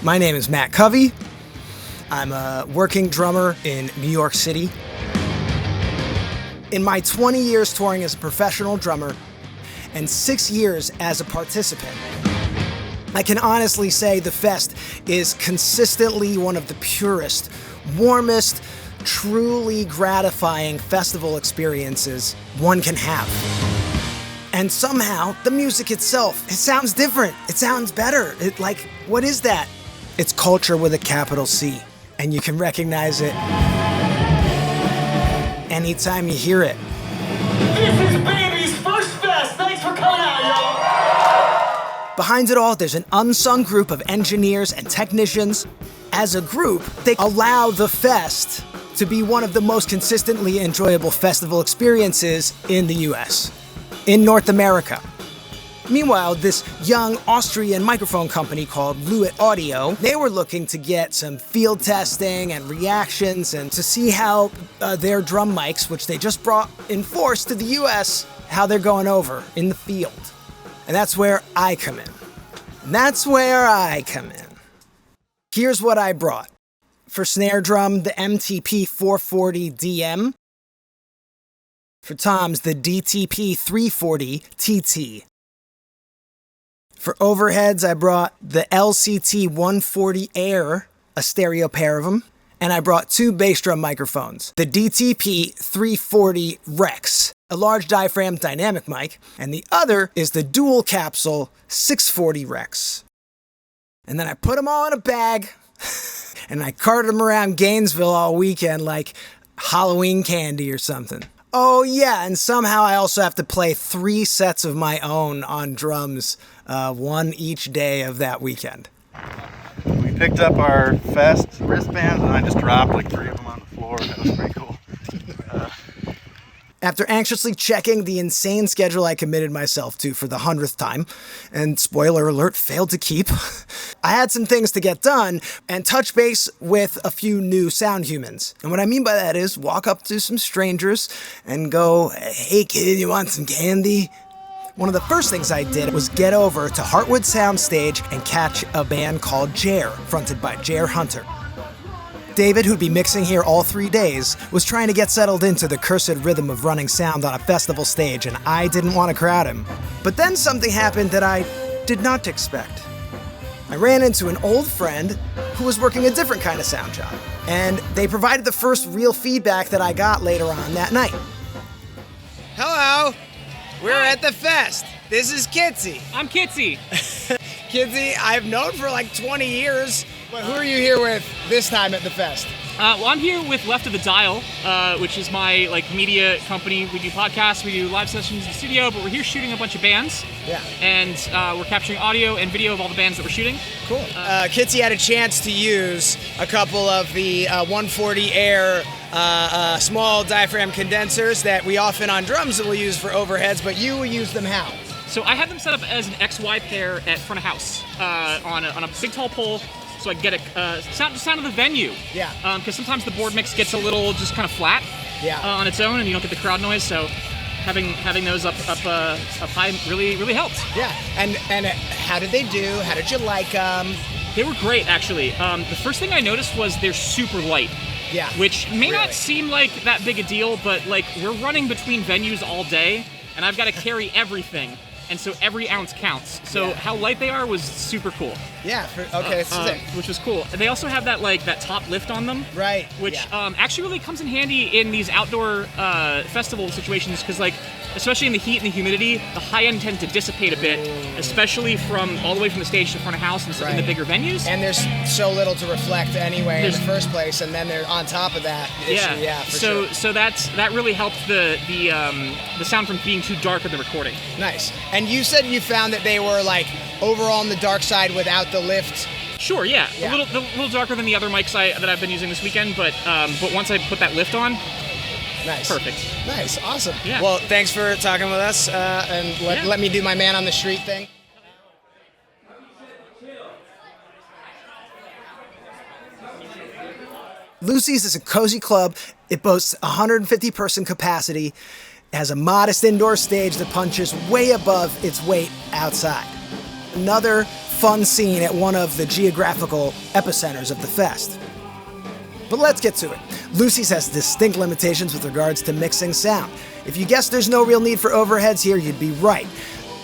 My name is Matt Covey. I'm a working drummer in New York City. In my 20 years touring as a professional drummer and 6 years as a participant, I can honestly say the Fest is consistently one of the purest, warmest, truly gratifying festival experiences one can have. And somehow, the music itself, it sounds different. It sounds better. What is that? It's culture with a capital C, and you can recognize it anytime you hear it. This is Baby's first Fest. Thanks for coming out, y'all. Behind it all, there's an unsung group of engineers and technicians. As a group, they allow the Fest to be one of the most consistently enjoyable festival experiences in the US, in North America. Meanwhile, this young Austrian microphone company called Lewitt Audio, they were looking to get some field testing and reactions and to see how their drum mics, which they just brought in force to the US, how they're going over in the field. And that's where I come in. Here's what I brought. For snare drum, the MTP 440 DM. For toms, the DTP 340 TT. For overheads, I brought the LCT 140 Air, a stereo pair of them, and I brought 2 bass drum microphones, the DTP 340 Rex, a large diaphragm dynamic mic, and the other is the dual capsule 640 Rex. And then I put them all in a bag, and I carted them around Gainesville all weekend like Halloween candy or something. Oh yeah, and somehow I also have to play 3 sets of my own on drums, one each day of that weekend. We picked up our Fest wristbands and I just dropped like 3 of them on the floor. That was pretty cool. After anxiously checking the insane schedule I committed myself to for the 100th time, and spoiler alert, failed to keep, I had some things to get done and touch base with a few new sound humans. And what I mean by that is walk up to some strangers and go, "Hey kid, you want some candy?" One of the first things I did was get over to Heartwood Soundstage and catch a band called Jer, fronted by Jer Hunter. David, who'd be mixing here all 3 days, was trying to get settled into the cursed rhythm of running sound on a festival stage, and I didn't want to crowd him. But then something happened that I did not expect. I ran into an old friend who was working a different kind of sound job, and they provided the first real feedback that I got later on that night. Hello, we're at the Fest. This is Kitzy. I'm Kitzy. Kitzy, I've known for like 20 years. But who are you here with this time at the Fest? Well, I'm here with Left of the Dial, which is my media company. We do podcasts, we do live sessions in the studio, but we're here shooting a bunch of bands. Yeah. And we're capturing audio and video of all the bands that we're shooting. Cool. Kitzy had a chance to use a couple of the 140 Air small diaphragm condensers that we often on drums will use for overheads, but you will use them how? So I have them set up as an XY pair at front of house on a big tall pole. So I can get a sound of the venue. Yeah. Because sometimes the board mix gets a little just kind of flat. Yeah. On its own, and you don't get the crowd noise. So having those up high really helped. Yeah. And how did they do? How did you like them? They were great, actually. The first thing I noticed was they're super light. Yeah. Which may not seem like that big a deal, but we're running between venues all day, and I've got to carry everything. And so every ounce counts. So how light they are was super cool. Yeah. Okay. Sick. Which was cool. And they also have that top lift on them. Right. Which actually really comes in handy in these outdoor festival situations because especially in the heat and the humidity, the high end tend to dissipate a bit, especially from all the way from the stage to front of house and in the bigger venues. And there's so little to reflect anyway in the first place, and then they're on top of that issue. Yeah. For sure. So that really helped the sound from being too dark in the recording. Nice. And you said you found that they were overall on the dark side without the lift. Sure, yeah. A little darker than the other mics that I've been using this weekend, but once I put that lift on, nice. Perfect. Nice, awesome. Yeah. Well, thanks for talking with us, and let me do my man on the street thing. Lucy's is a cozy club. It boasts 150-person capacity. It has a modest indoor stage that punches way above its weight outside. Another fun scene at one of the geographical epicenters of the fest. But let's get to it. Lucy's has distinct limitations with regards to mixing sound. If you guessed there's no real need for overheads here, you'd be right.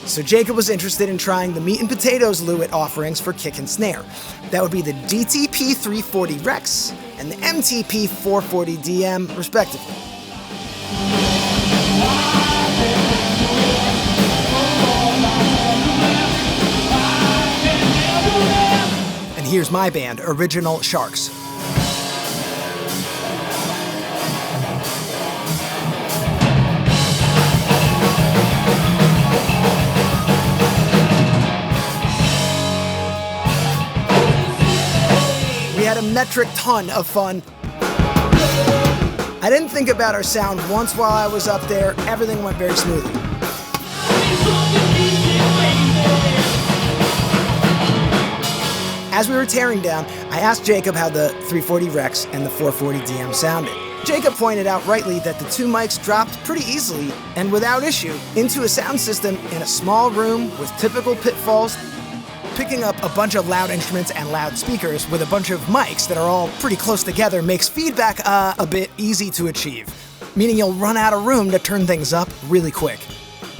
So Jacob was interested in trying the meat and potatoes Lewitt offerings for kick and snare. That would be the DTP 340 Rex and the MTP 440 DM, respectively. And here's my band, Original Sharks. We had a metric ton of fun. I didn't think about our sound once while I was up there. Everything went very smoothly. As we were tearing down, I asked Jacob how the 340 Rex and the 440 DM sounded. Jacob pointed out rightly that the two mics dropped pretty easily and without issue into a sound system in a small room with typical pitfalls. Picking up a bunch of loud instruments and loud speakers with a bunch of mics that are all pretty close together makes feedback a bit easy to achieve, meaning you'll run out of room to turn things up really quick.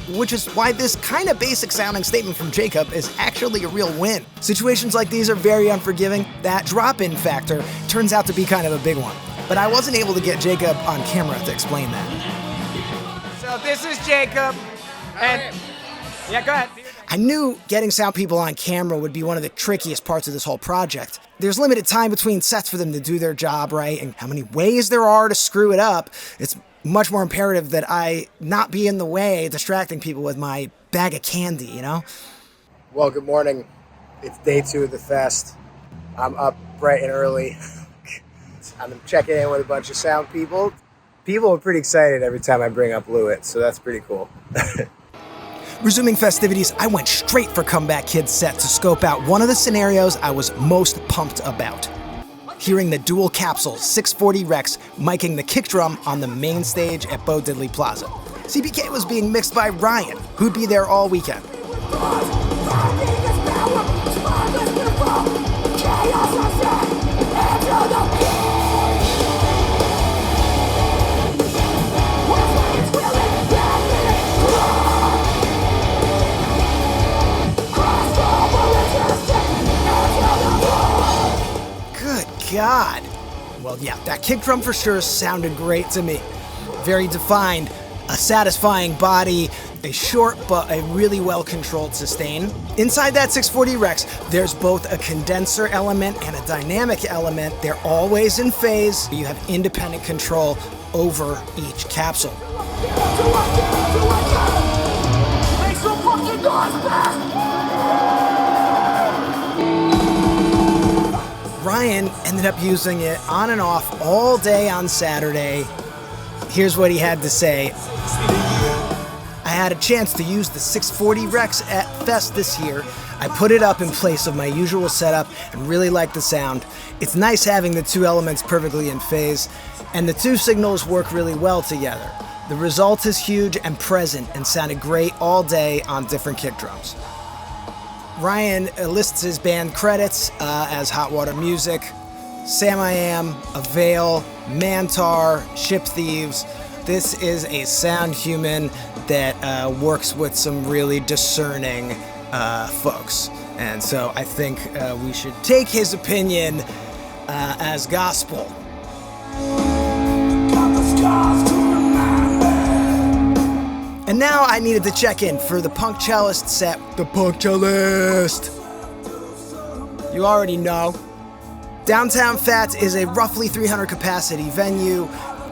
Which is why this kind of basic sounding statement from Jacob is actually a real win. Situations like these are very unforgiving. That drop-in factor turns out to be kind of a big one. But I wasn't able to get Jacob on camera to explain that. So this is Jacob, and yeah, go ahead. I knew getting sound people on camera would be one of the trickiest parts of this whole project. There's limited time between sets for them to do their job right, and how many ways there are to screw it up. It's much more imperative that I not be in the way, distracting people with my bag of candy, you know? Well, good morning. It's day 2 of the fest. I'm up bright and early. I'm checking in with a bunch of sound people. People are pretty excited every time I bring up Lewitt, so that's pretty cool. Resuming festivities, I went straight for Comeback Kid's set to scope out one of the scenarios I was most pumped about. Hearing the dual capsule 640 Rex miking the kick drum on the main stage at Bo Diddley Plaza. CPK was being mixed by Ryan, who'd be there all weekend. God. Well, yeah, that kick drum for sure sounded great to me. Very defined, a satisfying body, a short but a really well-controlled sustain. Inside that 640 Rex, there's both a condenser element and a dynamic element. They're always in phase. You have independent control over each capsule. Make some fucking noise, man! Ryan ended up using it on and off all day on Saturday. Here's what he had to say. I had a chance to use the 640 Rex at Fest this year. I put it up in place of my usual setup and really liked the sound. It's nice having the two elements perfectly in phase, and the two signals work really well together. The result is huge and present and sounded great all day on different kick drums. Ryan lists his band credits as Hot Water Music, Sam I Am, Avail, Mantar, Ship Thieves. This is a sound human that works with some really discerning folks. And so I think we should take his opinion as gospel. And now I needed to check in for the punk cellist set. The punk cellist! You already know. Downtown Fats is a roughly 300 capacity venue,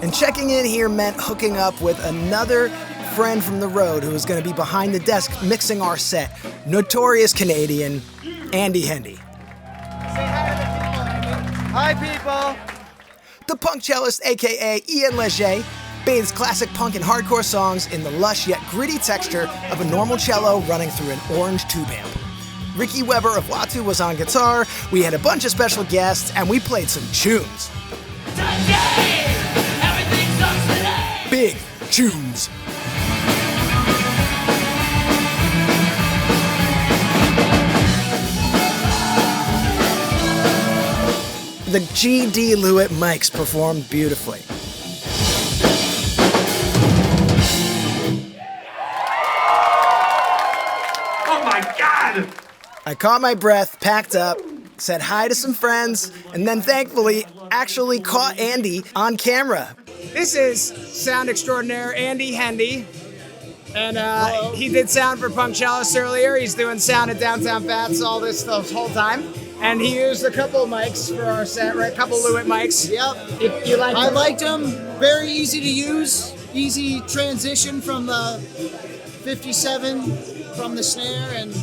and checking in here meant hooking up with another friend from the road who was going to be behind the desk mixing our set, notorious Canadian, Andy Hendy. Hi, people! The punk cellist, aka Ian Leger, bathes classic punk and hardcore songs in the lush yet gritty texture of a normal cello running through an orange tube amp. Ricky Weber of Watu was on guitar, we had a bunch of special guests, and we played some tunes. Big tunes. the GD Lewitt mics performed beautifully. Oh my God! I caught my breath, packed up, said hi to some friends, and then thankfully actually caught Andy on camera. This is sound extraordinaire Andy Hendy. And he did sound for Punctualist earlier. He's doing sound at Downtown Fats all this the whole time. And he used a couple of mics for our set, right? A couple Lewitt mics. Yep. You like I them? liked them. Very easy to use. Easy transition from the 57 from the snare, and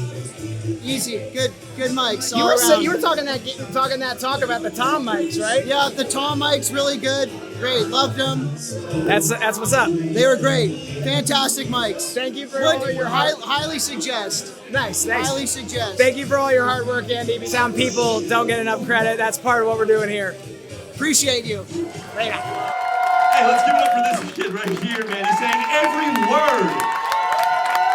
easy. Good mics all around. You were talking that talk about the Tom mics, right? Yeah, the Tom mics really good. Great. Loved them. That's what's up. They were great. Fantastic mics. Thank you for all your highly suggest. Nice. Highly suggest. Thank you for all your hard work, Andy. Sound people don't get enough credit. That's part of what we're doing here. Appreciate you. Later. Hey, let's give it up for this kid right here, man. He's saying every word.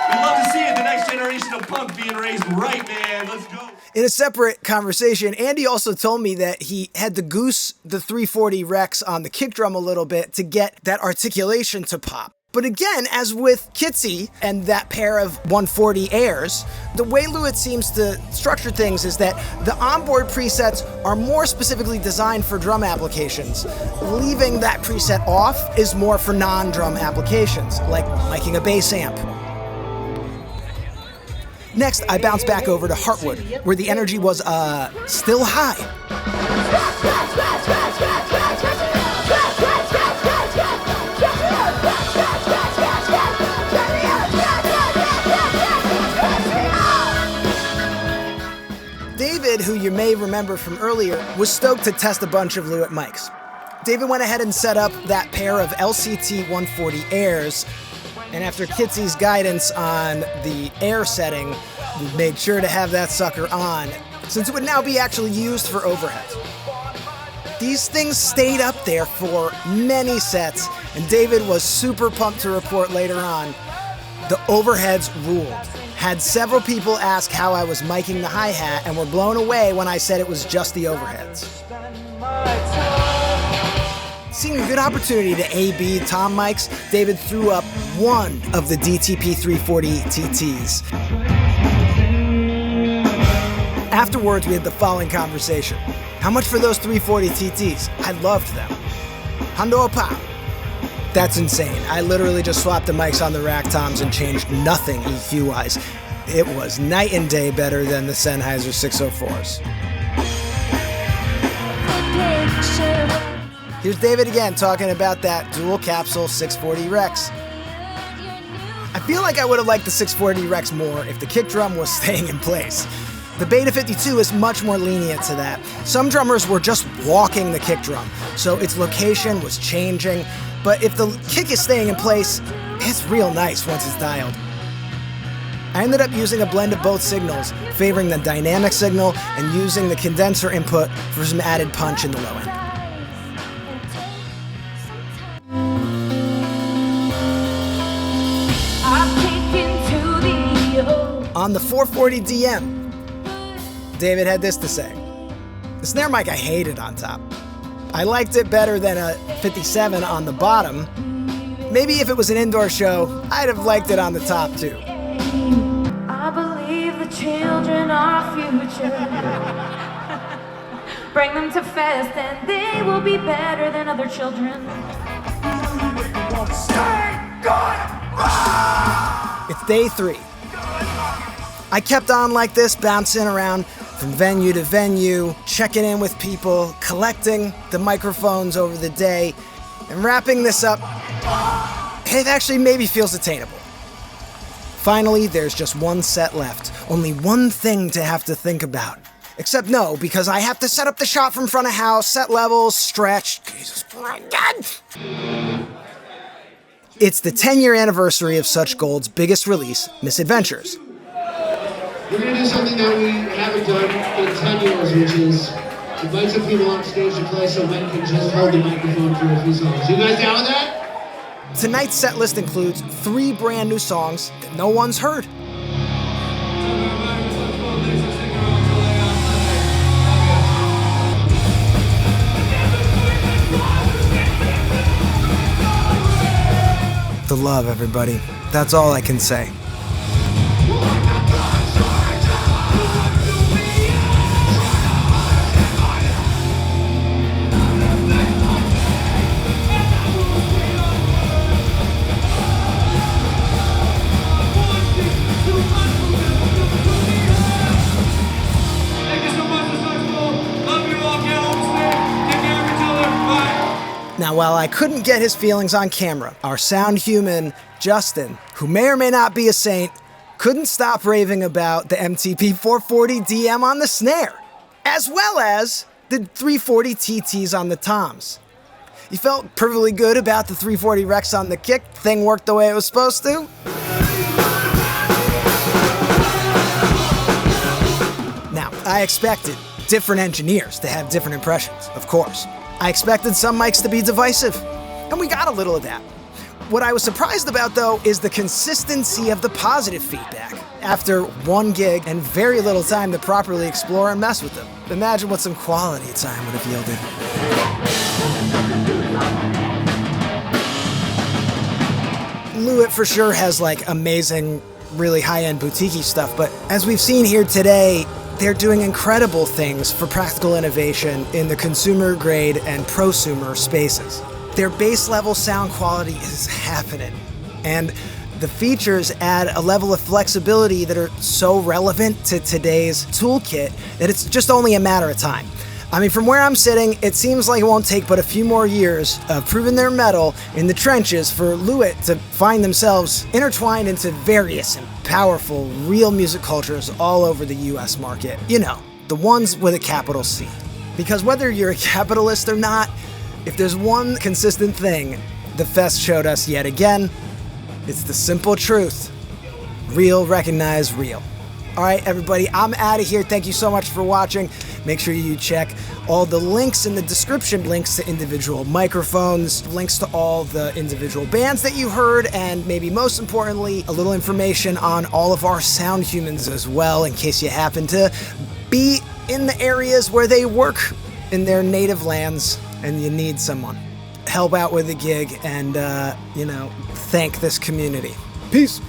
We love to see it. The next generation of punk being raised right, man. Let's go. In a separate conversation, Andy also told me that he had to goose the 340 Rex on the kick drum a little bit to get that articulation to pop. But again, as with Kitzy and that pair of 140 airs, the way Lewitt seems to structure things is that the onboard presets are more specifically designed for drum applications. Leaving that preset off is more for non-drum applications, like miking a bass amp. Next, I bounced back over to Heartwood, where the energy was, still high. David, who you may remember from earlier, was stoked to test a bunch of Lewitt mics. David went ahead and set up that pair of LCT 140 airs, and after Kitzy's guidance on the air setting, we made sure to have that sucker on, since it would now be actually used for overheads. These things stayed up there for many sets, and David was super pumped to report later on, the overheads ruled. Had several people ask how I was miking the hi-hat and were blown away when I said it was just the overheads. Seeing a good opportunity to A/B Tom mics, David threw up one of the DTP 340 TTs. Afterwards, we had the following conversation. How much for those 340 TTs? I loved them. Hundo a pop. That's insane. I literally just swapped the mics on the rack toms and changed nothing EQ-wise. It was night and day better than the Sennheiser 604s. Here's David again talking about that dual capsule 640 Rex. I feel like I would have liked the 640 Rex more if the kick drum was staying in place. The Beta 52 is much more lenient to that. Some drummers were just walking the kick drum, so its location was changing. But if the kick is staying in place, it's real nice once it's dialed. I ended up using a blend of both signals, favoring the dynamic signal and using the condenser input for some added punch in the low end. On the 440 DM, David had this to say. The snare mic I hated on top. I liked it better than a 57 on the bottom. Maybe if it was an indoor show, I'd have liked it on the top too. I believe the children are future. Bring them to fest and they will be better than other children. It's day 3. I kept on like this, bouncing around from venue to venue, checking in with people, collecting the microphones over the day, and wrapping this up. It actually maybe feels attainable. Finally, there's just one set left. Only one thing to have to think about. Except no, because I have to set up the shot from front of house, set levels, stretch. Jesus Christ, God! It's the 10-year anniversary of Such Gold's biggest release, Misadventures. We're going to do something that we haven't done in 10 years, which is invite some people on stage to play so Ben can just hold the microphone for a few songs. You guys down with that? Tonight's set list includes 3 brand new songs that no one's heard. the love, everybody. That's all I can say. Now, while I couldn't get his feelings on camera, our sound human, Justin, who may or may not be a saint, couldn't stop raving about the MTP 440 DM on the snare, as well as the 340 TTs on the toms. He felt perfectly good about the 340 Rex on the kick. Thing worked the way it was supposed to. Now, I expected different engineers to have different impressions, of course. I expected some mics to be divisive, and we got a little of that. What I was surprised about, though, is the consistency of the positive feedback after one gig and very little time to properly explore and mess with them. Imagine what some quality time would have yielded. Lewitt for sure has like amazing, really high-end boutique-y stuff, but as we've seen here today, they're doing incredible things for practical innovation in the consumer grade and prosumer spaces. Their base level sound quality is happening, and the features add a level of flexibility that are so relevant to today's toolkit that it's just only a matter of time. I mean, from where I'm sitting, it seems like it won't take but a few more years of proving their mettle in the trenches for Lewitt to find themselves intertwined into various and powerful real music cultures all over the US market. You know, the ones with a capital C. Because whether you're a capitalist or not, if there's one consistent thing the fest showed us yet again, it's the simple truth. Real recognize real. All right, everybody, I'm out of here. Thank you so much for watching. Make sure you check all the links in the description, links to individual microphones, links to all the individual bands that you heard, and maybe most importantly, a little information on all of our sound humans as well, in case you happen to be in the areas where they work in their native lands and you need someone. Help out with the gig and, thank this community. Peace.